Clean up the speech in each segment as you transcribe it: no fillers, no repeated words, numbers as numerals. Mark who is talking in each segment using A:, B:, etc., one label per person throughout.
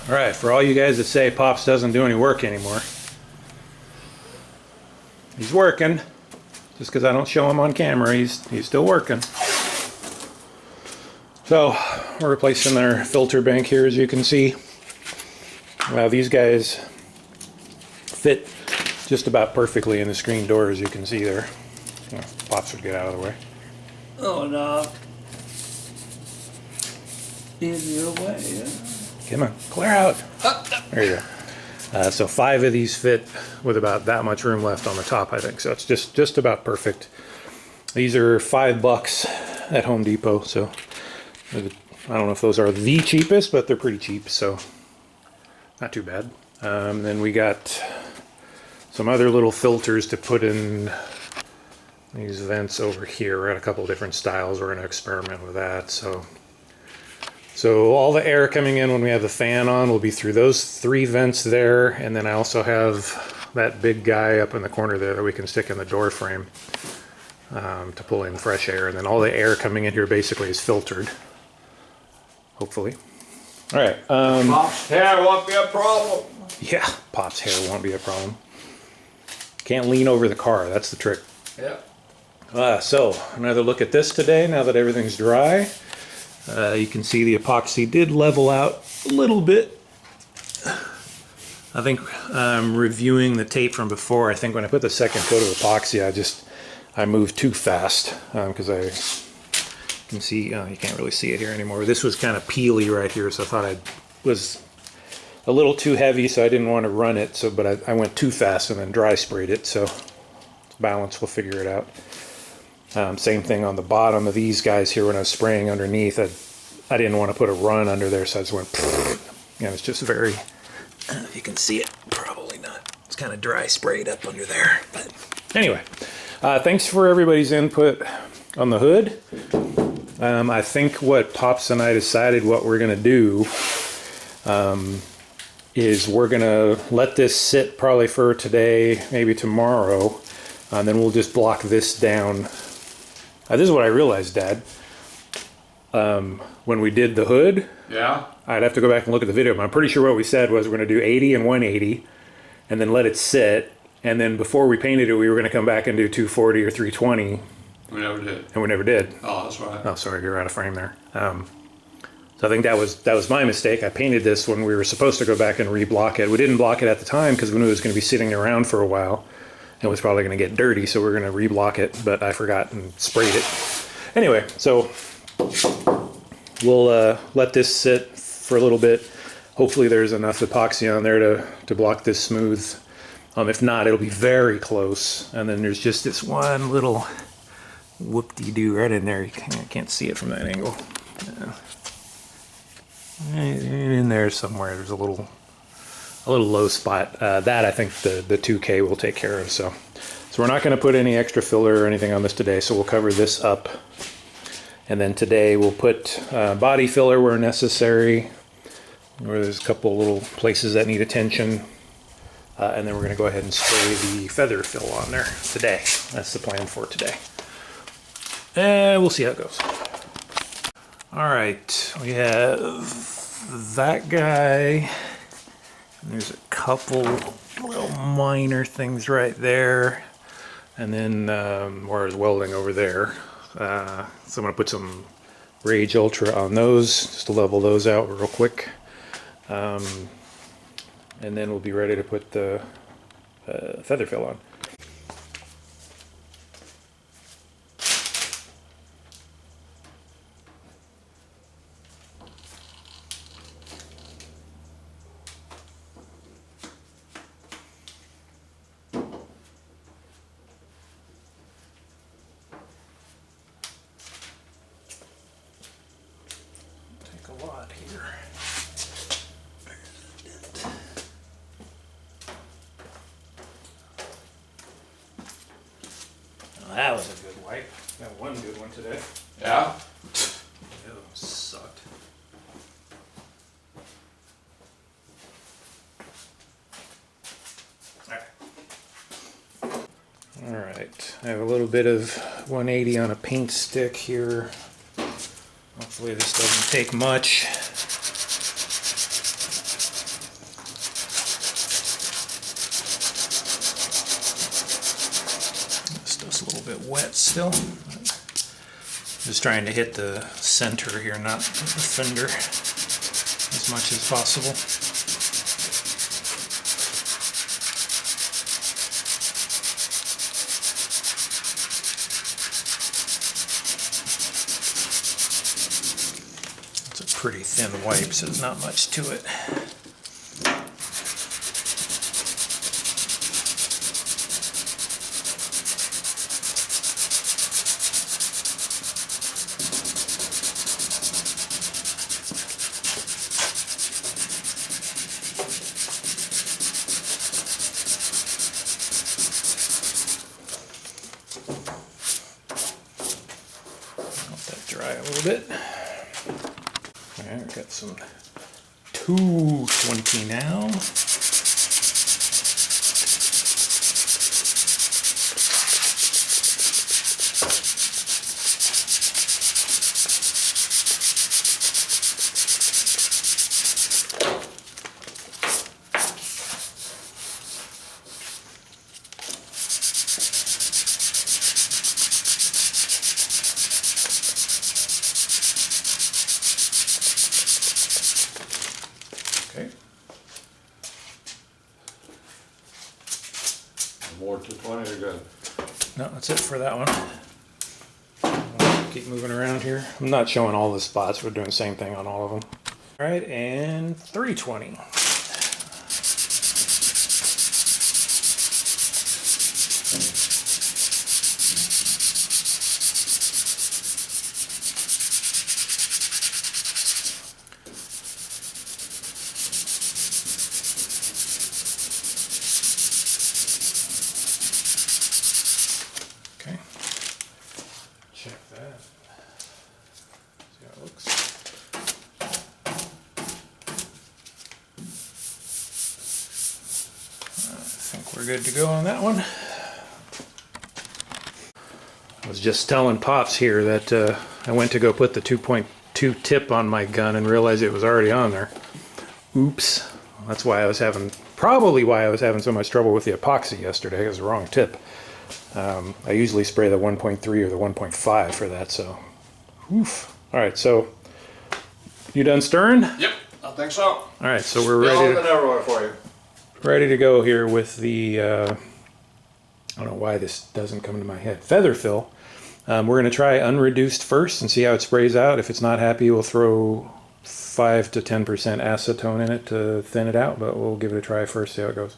A: All right, for all you guys that say Pops doesn't do any work anymore, he's working. Just because I don't show him on camera, he's still working. So we're replacing our filter bank here, as you can see. These guys fit just about perfectly in the screen door, as you can see there. Pops would get out of the way.
B: Oh no. In your way, yeah.
A: Come on, clear out. There you go. So 5 of these fit with about that much room left on the top, I think. So it's just about perfect. These are $5 at Home Depot. So I don't know if those are the cheapest, but they're pretty cheap. So not too bad. Then we got some other little filters to put in these vents over here. We're at a couple different styles. We're going to experiment with that. So all the air coming in when we have the fan on will be through those 3 vents there, and then I also have that big guy up in the corner there that we can stick in the door frame to pull in fresh air, and then all the air coming in here basically is filtered, hopefully. All right.
B: Pop's hair won't be a problem.
A: Yeah, Pop's hair won't be a problem. Can't lean over the car, that's the trick.
B: Yeah.
A: So another look at this today now that everything's dry. You can see the epoxy did level out a little bit. I think reviewing the tape from before, I think when I put the second coat of epoxy, I moved too fast because I can see, you can't really see it here anymore. This was kind of peely right here, so I thought I was a little too heavy, so I didn't want to run it. But I went too fast and then dry sprayed it, so it's balanced, we'll figure it out. Same thing on the bottom of these guys here when I was spraying underneath. I didn't want to put a run under there, so I just went, it's just very, if you can see it, probably not. It's kind of dry sprayed up under there. But anyway, thanks for everybody's input on the hood. I think what Pops and I decided what we're going to do is we're going to let this sit probably for today, maybe tomorrow, and then we'll just block this down. This is what I realized, Dad. When we did the hood,
B: Yeah.
A: I'd have to go back and look at the video, but I'm pretty sure what we said was we're going to do 80 and 180 and then let it sit. And then before we painted it, we were going to come back and do 240 or 320.
B: We never did.
A: And we never did.
B: Oh, that's right.
A: Oh, sorry, you're out of frame there. So I think that was my mistake. I painted this when we were supposed to go back and reblock it. We didn't block it at the time because we knew it was going to be sitting around for a while. It was probably going to get dirty, so we're going to reblock it, but I forgot and sprayed it. Anyway, so we'll let this sit for a little bit. Hopefully there's enough epoxy on there to block this smooth. If not, it'll be very close. And then there's just this one little whoop-de-doo right in there. You can't see it from that angle. In there somewhere, there's a little low spot. That I think the 2K will take care of. So we're not going to put any extra filler or anything on this today. So we'll cover this up, and then today we'll put body filler where necessary, where there's a couple little places that need attention, and then we're going to go ahead and spray the FeatherFill on there today. That's the plan for today, and we'll see how it goes. All right, we have that guy. There's a couple little minor things right there, and then more is welding over there. So I'm going to put some Rage Ultra on those just to level those out real quick, and then we'll be ready to put the FeatherFill on. A lot here. Well, that was a good wipe. Got one good one today.
B: Yeah?
A: The other one sucked. Alright, I have a little bit of 180 on a paint stick here. Hopefully this doesn't take much. wet still. Just trying to hit the center here, not the fender, as much as possible. It's a pretty thin wipe, so there's not much to it. Dry a little bit. All right, we've got some 220 now. Okay.
B: More 220 or good?
A: No, that's it for that one. Keep moving around here. I'm not showing all the spots. We're doing the same thing on all of them. All right, and 320. Okay. Check that. See how it looks. I think we're good to go on that one. I was just telling Pops here that I went to go put the 2.2 tip on my gun and realized it was already on there. Oops. That's why I was having, probably why I was having so much trouble with the epoxy yesterday. It was the wrong tip. I usually spray the 1.3 or the 1.5 for that, so. Oof. All right, so you done stirring?
B: Yep, I think so.
A: All right, so we're
B: ready
A: ready to go here with the, I don't know why this doesn't come to my head, FeatherFill. We're going to try unreduced first and see how it sprays out. If it's not happy, we'll throw 5 to 10% acetone in it to thin it out, but we'll give it a try first, see how it goes.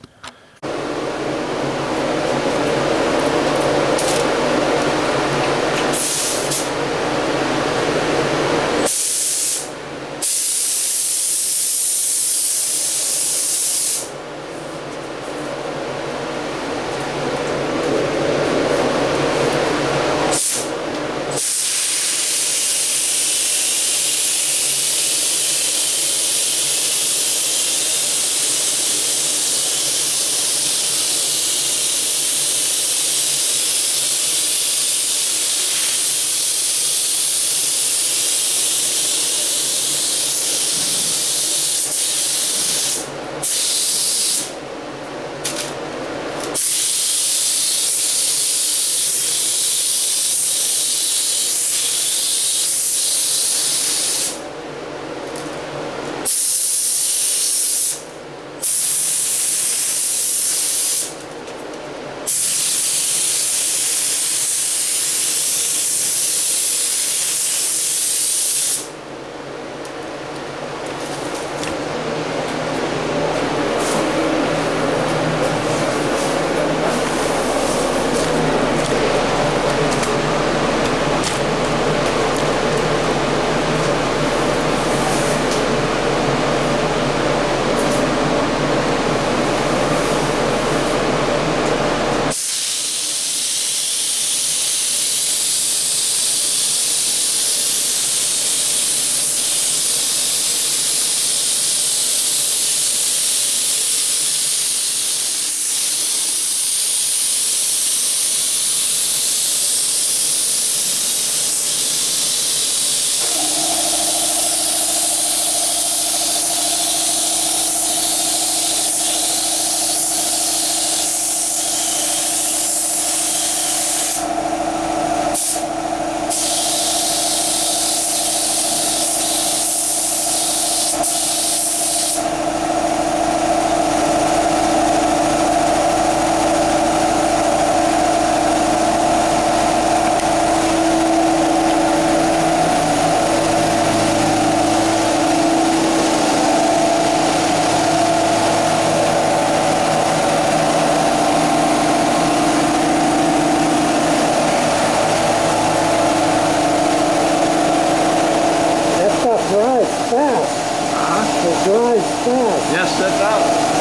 C: It dries fast.
B: Yes, that does.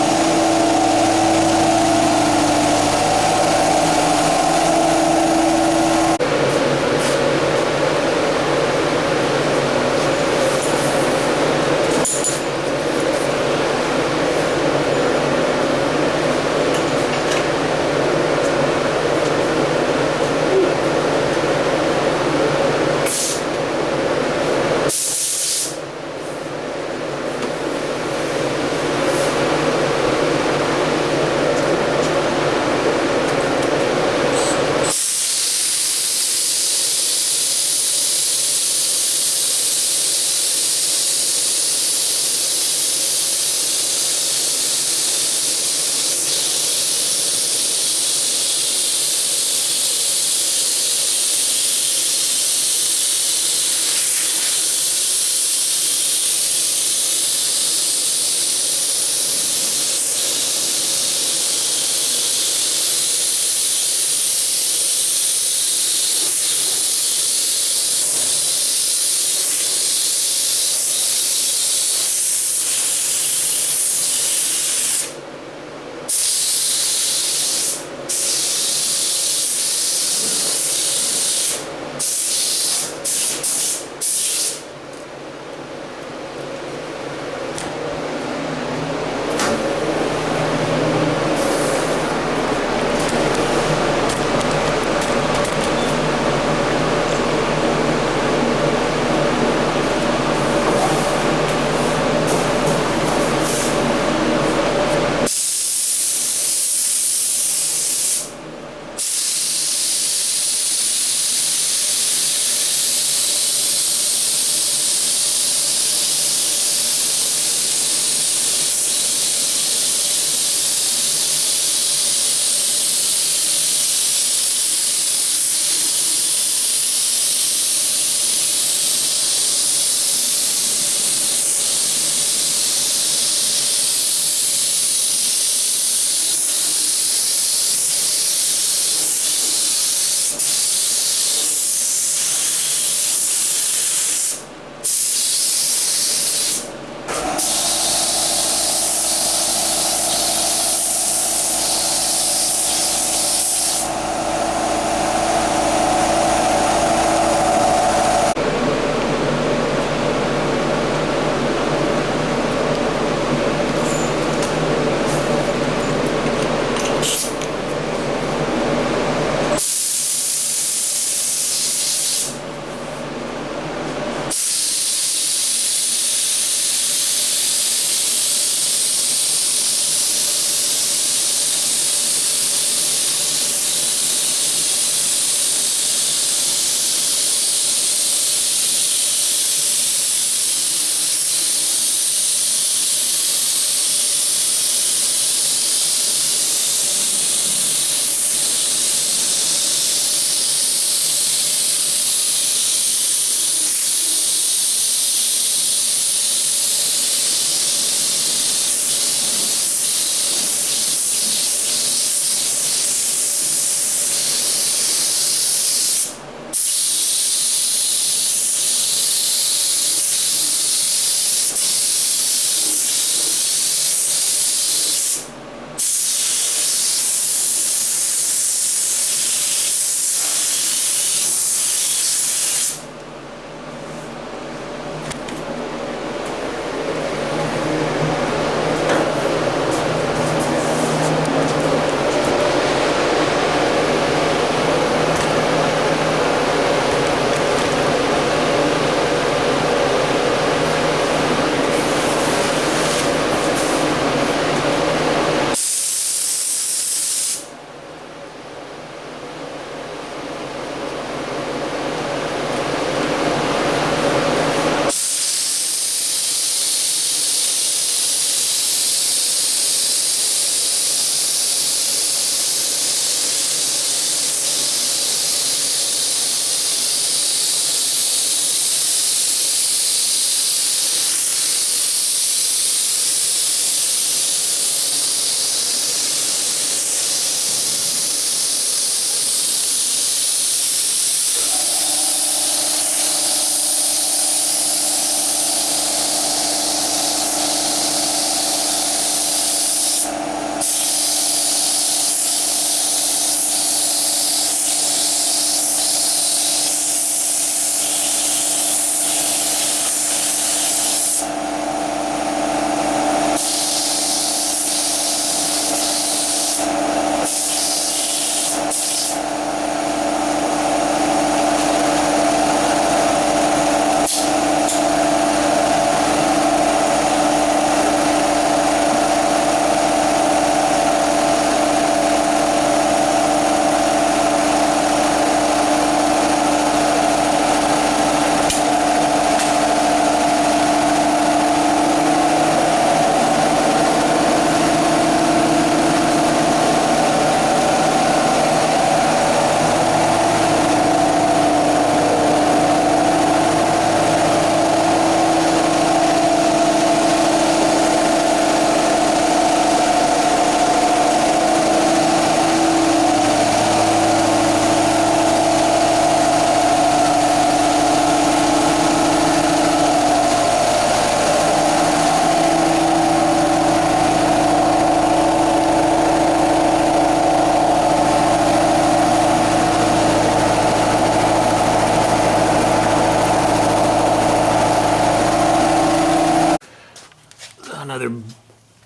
A: Another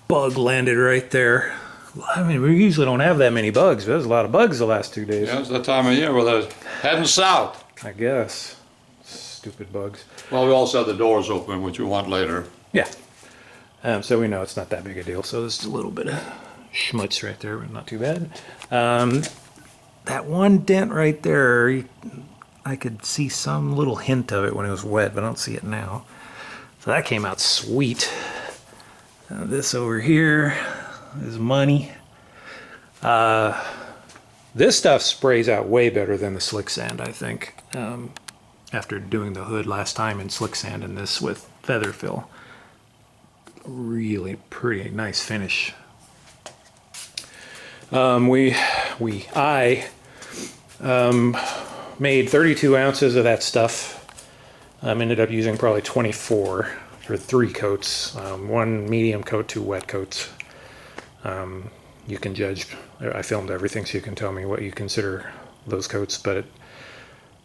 A: bug landed right there. I mean, we usually don't have that many bugs, but there's a lot of bugs the last 2 days.
B: Yeah, it's that time of year where they're heading south.
A: I guess. Stupid bugs.
B: Well, we also have the doors open, which we want later.
A: Yeah. So we know it's not that big a deal. So there's a little bit of schmutz right there, but not too bad. That one dent right there, I could see some little hint of it when it was wet, but I don't see it now. So that came out sweet. This over here is money. This stuff sprays out way better than the slick sand, I think. After doing the hood last time in slick sand and this with FeatherFill. Really pretty nice finish. I made 32 ounces of that stuff. Ended up using probably 24 for 3 coats. 1 medium coat, 2 wet coats. You can judge. I filmed everything, so you can tell me what you consider those coats. But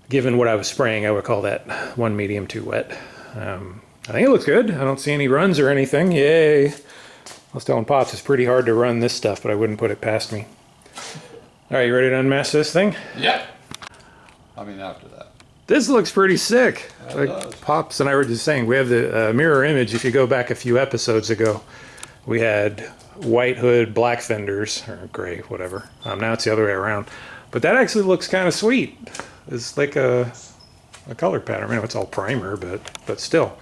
A: given what I was spraying, I would call that 1 medium, 2 wet. I think it looks good. I don't see any runs or anything. Yay! I was telling Pops it's pretty hard to run this stuff, but I wouldn't put it past me. All right, you ready to unmask this thing?
B: Yep. I mean, after that.
A: This looks pretty sick.
B: It
A: Like
B: does.
A: Pops and I were just saying, we have the mirror image. If you go back a few episodes ago, we had white hood, black fenders, or gray, whatever. Now it's the other way around. But that actually looks kind of sweet. It's like a color pattern. I know it's all primer, but still.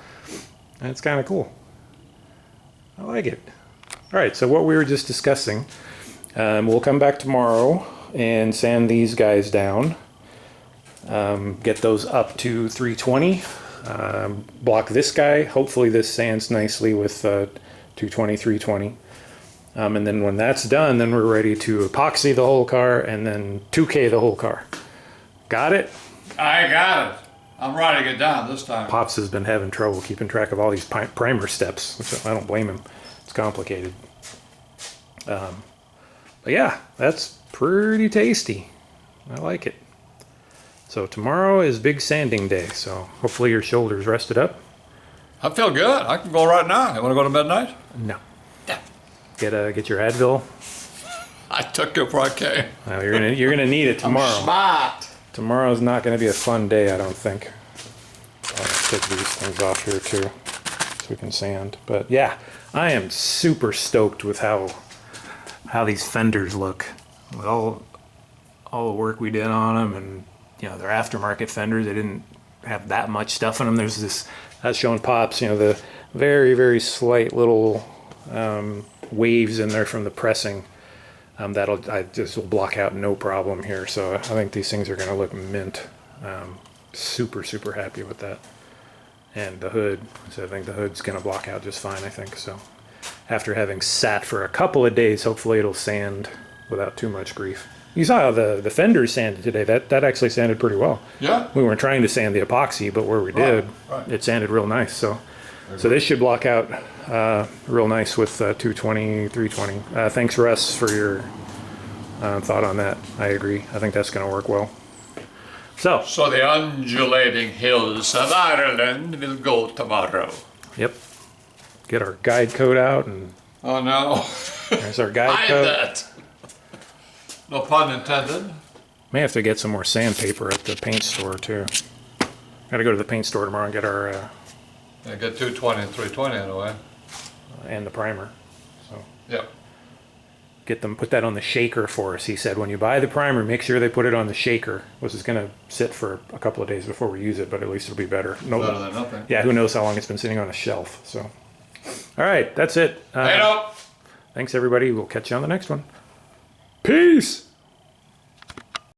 A: It's kind of cool. I like it. All right, so what we were just discussing, we'll come back tomorrow and sand these guys down. Get those up to 320. Block this guy. Hopefully this sands nicely with 220, 320. And then when that's done, then we're ready to epoxy the whole car and then 2K the whole car. Got it?
B: I got it. I'm writing it down this time.
A: Pops has been having trouble keeping track of all these primer steps, which I don't blame him. It's complicated. But yeah, that's pretty tasty. I like it. So tomorrow is big sanding day, so hopefully your shoulder's rested up.
B: I feel good. I can go right now. You want to go to bed tonight?
A: No.
B: Yeah.
A: Get your Advil.
B: I took it before I came.
A: Well, you're gonna need it tomorrow.
B: I'm smart.
A: Tomorrow's not going to be a fun day, I don't think. I'll take these things off here too, so we can sand. But yeah, I am super stoked with how these fenders look. With all the work we did on them, and they're aftermarket fenders. They didn't have that much stuff in them. There's this, as showing Pops, the very, very slight little waves in there from the pressing. This will block out no problem here. So I think these things are going to look mint. Super, super happy with that. And the hood, so I think the hood's going to block out just fine, I think. So after having sat for a couple of days, hopefully it'll sand without too much grief. You saw how the fenders sanded today. That actually sanded pretty well.
B: Yeah.
A: We weren't trying to sand the epoxy, but where we did,
B: right.
A: It sanded real nice. So this should block out real nice with 220, 320. Thanks, Russ, for your thought on that. I agree. I think that's going to work well. So
B: the undulating hills of Ireland will go tomorrow.
A: Yep. Get our guide coat out, and
B: Oh no.
A: there's our guide
B: Hide
A: coat.
B: that. No pun intended.
A: May have to get some more sandpaper at the paint store too. Got to go to the paint store tomorrow and get our
B: I get 220 and 320 anyway.
A: and the primer. So
B: Yep.
A: get them, put that on the shaker for us. He said when you buy the primer, make sure they put it on the shaker. This is going to sit for a couple of days before we use it, but at least it'll be better. No,
B: Better than nothing.
A: yeah, who knows how long it's been sitting on a shelf. So, all right, that's it.
B: Hey, no.
A: Thanks everybody. We'll catch you on the next one. Peace.